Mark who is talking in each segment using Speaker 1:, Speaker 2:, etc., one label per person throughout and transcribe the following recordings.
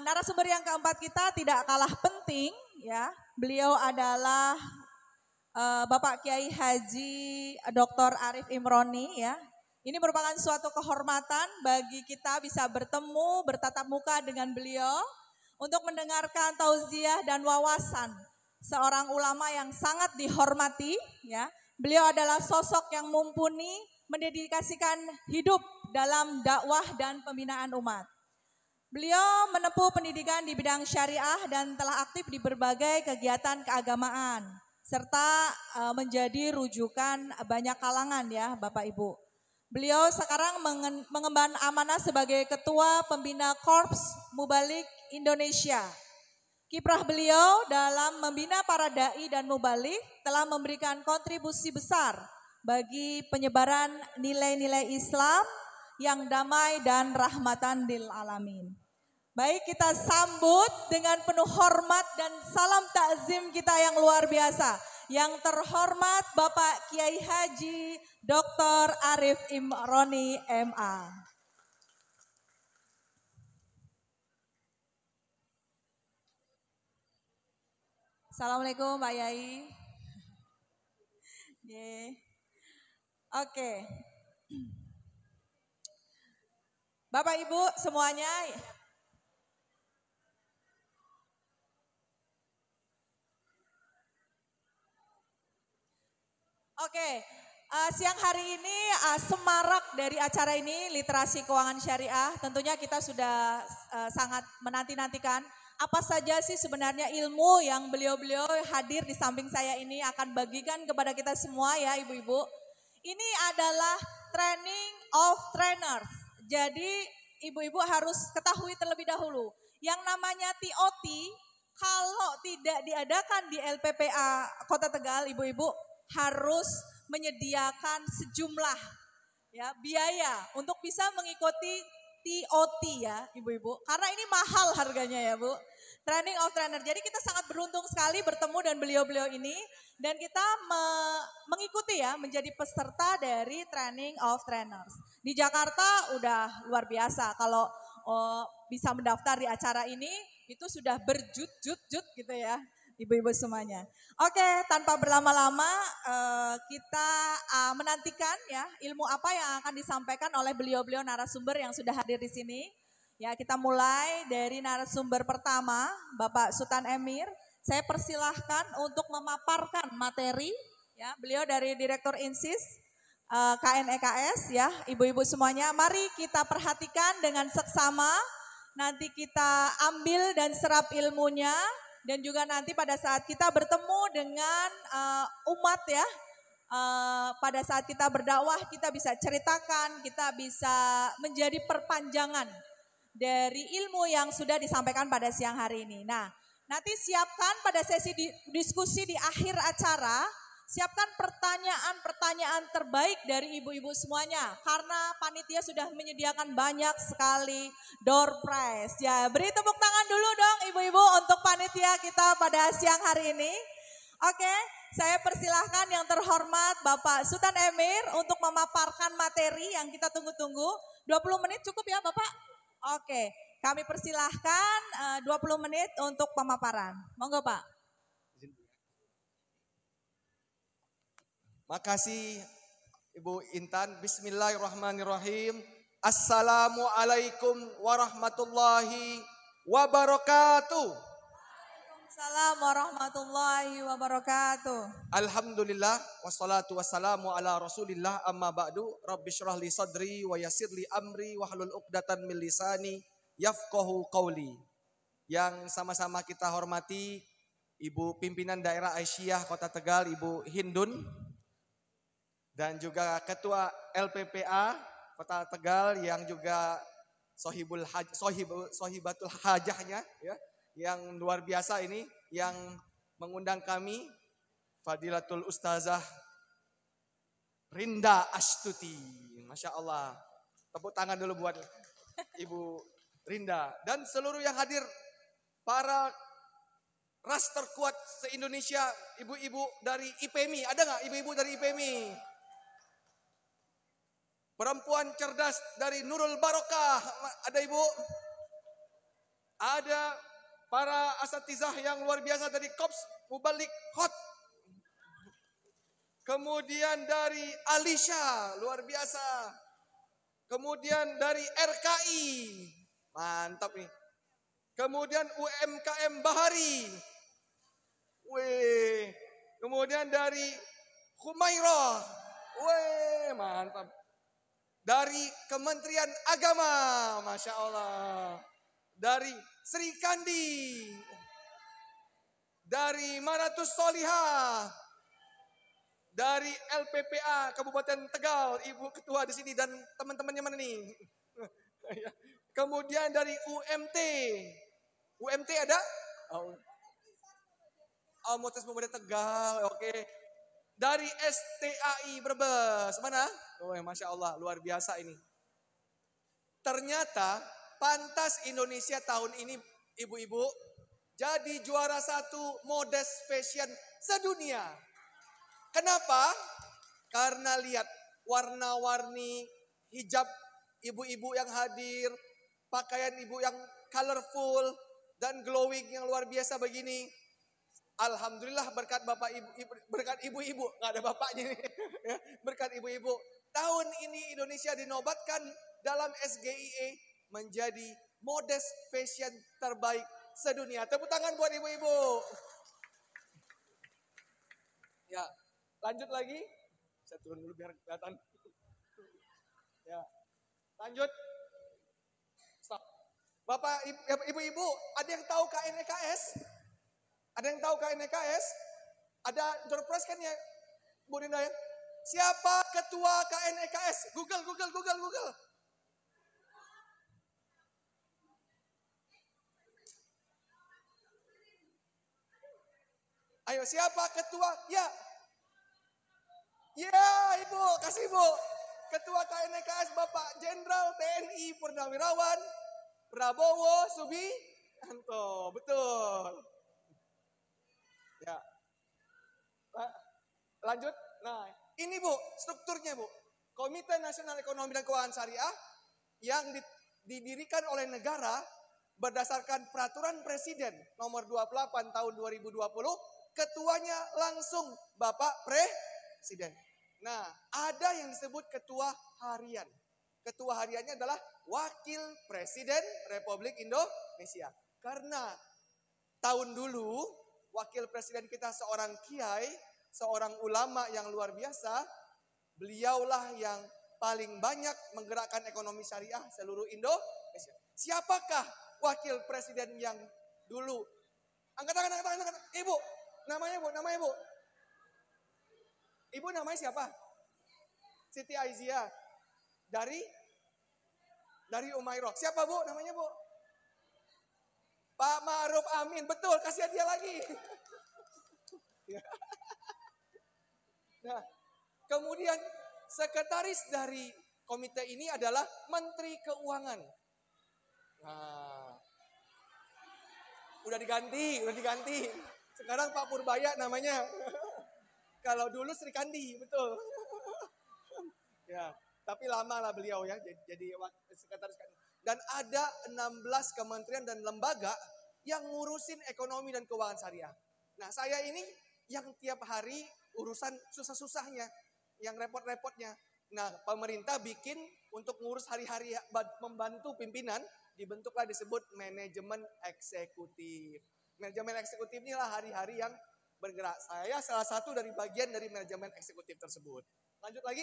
Speaker 1: Narasumber yang keempat kita tidak kalah penting ya. Beliau adalah Bapak Kiai Haji Dr. Arif Imroni ya. Ini merupakan suatu kehormatan bagi kita bisa bertemu, bertatap muka dengan beliau untuk mendengarkan tauziah dan wawasan seorang ulama yang sangat dihormati ya. Beliau adalah sosok yang mumpuni mendedikasikan hidup dalam dakwah dan pembinaan umat. Beliau menempuh pendidikan di bidang syariah dan telah aktif di berbagai kegiatan keagamaan serta menjadi rujukan banyak kalangan ya Bapak Ibu. Beliau sekarang mengemban amanah sebagai Ketua Pembina Korps Mubalik Indonesia. Kiprah beliau dalam membina para dai dan mubalik telah memberikan kontribusi besar bagi penyebaran nilai-nilai Islam yang damai dan rahmatan lil alamin. Baik, kita sambut dengan penuh hormat dan salam takzim kita yang luar biasa. Yang terhormat Bapak Kiai Haji Dr. Arif Imroni MA. Assalamualaikum Pak Yai. Oke. Bapak Ibu semuanya. Oke, siang hari ini semarak dari acara ini literasi keuangan syariah. Tentunya kita sudah sangat menanti-nantikan apa saja sih sebenarnya ilmu yang beliau-beliau hadir di samping saya ini akan bagikan kepada kita semua ya ibu-ibu. Ini adalah training of trainers. Jadi ibu-ibu harus ketahui terlebih dahulu. Yang namanya TOT kalau tidak diadakan di LPPA Kota Tegal ibu-ibu harus menyediakan sejumlah ya biaya untuk bisa mengikuti TOT ya ibu-ibu. Karena ini mahal harganya ya Bu. Training of Trainer. Jadi kita sangat beruntung sekali bertemu dengan beliau-beliau ini. Dan kita mengikuti ya menjadi peserta dari Training of Trainers. Di Jakarta udah luar biasa kalau bisa mendaftar di acara ini itu sudah berjut-jut gitu ya. Ibu-ibu semuanya. Oke, tanpa berlama-lama kita menantikan ya ilmu apa yang akan disampaikan oleh beliau-beliau narasumber yang sudah hadir di sini. Ya, kita mulai dari narasumber pertama, Bapak Sultan Emir. Saya persilahkan untuk memaparkan materi ya. Beliau dari Direktur Insis KNEKS ya. Ibu-ibu semuanya, mari kita perhatikan dengan seksama. Nanti kita ambil dan serap ilmunya. Dan juga nanti pada saat kita bertemu dengan umat ya, pada saat kita berdakwah kita bisa ceritakan, kita bisa menjadi perpanjangan dari ilmu yang sudah disampaikan pada siang hari ini. Nah, nanti siapkan pada sesi diskusi di akhir acara, siapkan pertanyaan-pertanyaan terbaik dari ibu-ibu semuanya. Karena panitia sudah menyediakan banyak sekali door prize. Ya, beri tepuk tangan dulu dong ibu-ibu untuk panitia kita pada siang hari ini. Oke, saya persilahkan yang terhormat Bapak Sultan Emir untuk memaparkan materi yang kita tunggu-tunggu. 20 menit cukup ya Bapak? Oke, kami persilahkan 20 menit untuk pemaparan. Monggo Pak.
Speaker 2: Makasih Ibu Intan. Bismillahirrahmanirrahim. Assalamualaikum warahmatullahi wabarakatuh.
Speaker 1: Waalaikumsalam warahmatullahi wabarakatuh.
Speaker 2: Alhamdulillah wassalatu wassalamu ala Rasulillah amma ba'du. Rabbi syrah li sadri wa yassir li amri wahlul 'uqdatan min lisani yafqahu qawli. Yang sama-sama kita hormati Ibu Pimpinan Daerah Aisyah Kota Tegal, Ibu Hindun. Dan juga Ketua LPPA Kota Tegal yang juga sohibatul hajahnya ya, yang luar biasa ini yang mengundang kami Fadilatul Ustazah Rinda Astuti. Masya Allah. Tepuk tangan dulu buat Ibu Rinda dan seluruh yang hadir, para ras terkuat se-Indonesia, ibu-ibu dari IPMI. Ada nggak ibu-ibu dari IPMI? Perempuan cerdas dari Nurul Barokah, ada ibu? ada para asatizah yang luar biasa dari Kops Mubalik Hot. Kemudian dari Alisha, luar biasa. Kemudian dari RKI, mantap nih. Kemudian UMKM Bahari. Wih. Kemudian dari Humairah. Wih, mantap. Dari Kementerian Agama, Masya Allah. Dari Sri Kandi. Dari Maratus Solihah. Dari LPPA Kabupaten Tegal, Ibu Ketua di sini dan teman-temannya mana nih? Kemudian dari UMT. UMT ada? Oh, Motes Pemuda Tegal, oke. Dari STAI Brebes, mana? Oh, Masya Allah, luar biasa ini. Ternyata pantas Indonesia tahun ini, ibu-ibu, jadi juara 1 modest fashion sedunia. Kenapa? Karena lihat warna-warni hijab ibu-ibu yang hadir, pakaian ibu yang colorful dan glowing yang luar biasa begini. Alhamdulillah berkat bapak ibu, berkat ibu-ibu, nggak ada bapaknya nih. Berkat ibu-ibu. Tahun ini Indonesia dinobatkan dalam SGIE menjadi modest fashion terbaik sedunia. Tepuk tangan buat ibu-ibu. Ya, lanjut lagi. Saya turun dulu biar kelihatan. Ya, lanjut. Stop. Bapak, ibu-ibu, ada yang tahu KNEKS? Ada yang tahu KNEKS? Ada door prize kan ya, Bu Dinda ya? Siapa ketua KNEKS? Google. Ayo, siapa ketua? Ya. Ya, Ibu, kasih Ibu. Ketua KNEKS Bapak Jenderal TNI Purnawirawan Prabowo Subianto. Betul. Ya. Lanjut. Nah, ini Bu, strukturnya Bu. Komite Nasional Ekonomi dan Keuangan Syariah yang didirikan oleh negara berdasarkan peraturan Presiden nomor 28 tahun 2020, ketuanya langsung Bapak Presiden. Nah, ada yang disebut ketua harian. Ketua hariannya adalah Wakil Presiden Republik Indonesia. Karena tahun dulu Wakil Presiden kita seorang kiai, seorang ulama yang luar biasa, beliaulah yang paling banyak menggerakkan ekonomi syariah seluruh Indonesia. Siapakah Wakil Presiden yang dulu? Angkat tangan. Ibu, namanya Bu. Ibu namanya siapa? Siti Aizia. Dari Umairah. Siapa Bu namanya Bu? Pak Ma'ruf Amin. Betul, kasih hadiah lagi. Nah, kemudian sekretaris dari komite ini adalah Menteri Keuangan. Nah, udah diganti. Sekarang Pak Purbaya namanya. Kalau dulu Sri Kandi, betul. Ya, tapi lama lah beliau ya jadi sekretaris. Dan ada 16 kementerian dan lembaga yang ngurusin ekonomi dan keuangan syariah. Nah, saya ini yang tiap hari urusan susah-susahnya, yang repot-repotnya. Nah, pemerintah bikin untuk ngurus hari-hari membantu pimpinan, dibentuklah disebut manajemen eksekutif. Manajemen eksekutif inilah hari-hari yang bergerak. Saya salah satu dari bagian dari manajemen eksekutif tersebut. Lanjut lagi.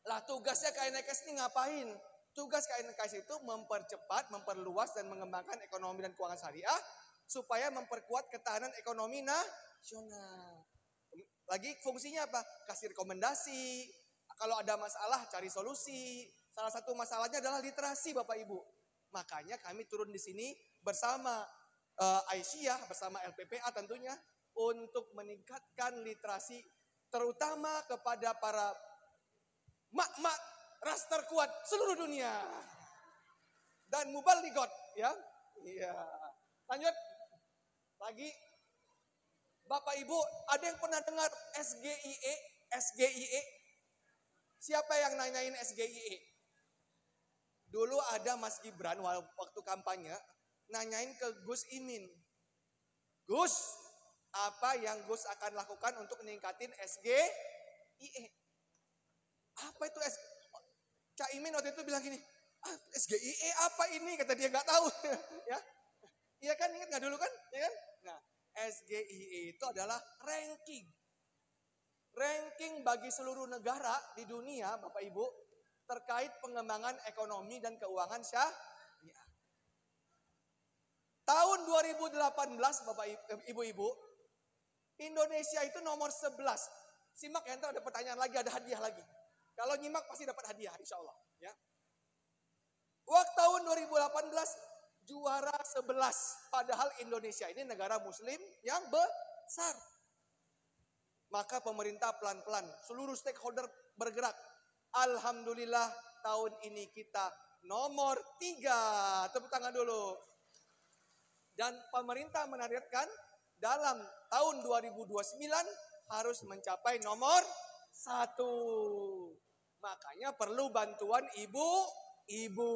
Speaker 2: Lah, tugasnya KNEKS ini ngapain? Tugas KNEKS itu mempercepat, memperluas dan mengembangkan ekonomi dan keuangan syariah supaya memperkuat ketahanan ekonomi nasional. Lagi fungsinya apa? Kasih rekomendasi. Kalau ada masalah cari solusi. Salah satu masalahnya adalah literasi Bapak Ibu. Makanya kami turun di sini bersama Aisyah, bersama LPPA tentunya untuk meningkatkan literasi terutama kepada para mak-mak ras terkuat seluruh dunia. Dan mubaligot ya. Iya. Lanjut. Lagi. Bapak Ibu, ada yang pernah dengar SGIE? SGIE? Siapa yang nanyain SGIE? Dulu ada Mas Gibran waktu kampanye nanyain ke Gus Imin. Gus, apa yang Gus akan lakukan untuk meningkatin SGIE? Apa itu Cak Imin waktu itu bilang gini, SGIE apa ini? Kata dia nggak tahu. Ya, iya kan, ingat nggak dulu kan? Ya kan? Nah, SGIE itu adalah ranking bagi seluruh negara di dunia, Bapak Ibu, terkait pengembangan ekonomi dan keuangan syariah. Tahun 2018, Bapak Ibu, Indonesia itu nomor 11. Simak ya, ntar ada pertanyaan lagi, ada hadiah lagi. Kalau nyimak pasti dapat hadiah, insya Allah. Ya. Waktu tahun 2018, juara 11. Padahal Indonesia ini negara muslim yang besar. Maka pemerintah pelan-pelan, seluruh stakeholder bergerak. Alhamdulillah tahun ini kita nomor 3. Tepuk tangan dulu. Dan pemerintah menargetkan dalam tahun 2029 harus mencapai nomor 1. Makanya perlu bantuan ibu-ibu.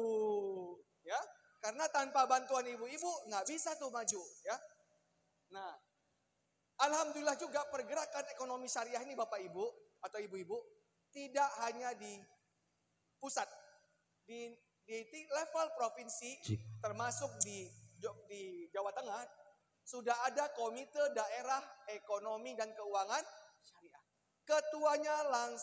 Speaker 2: Ya, karena tanpa bantuan ibu-ibu nggak bisa tuh maju. Ya. Nah, alhamdulillah juga pergerakan ekonomi syariah ini Bapak Ibu atau ibu-ibu tidak hanya di pusat, di level provinsi termasuk di Jawa Tengah sudah ada Komite Daerah Ekonomi dan Keuangan Syariah. Ketuanya langsung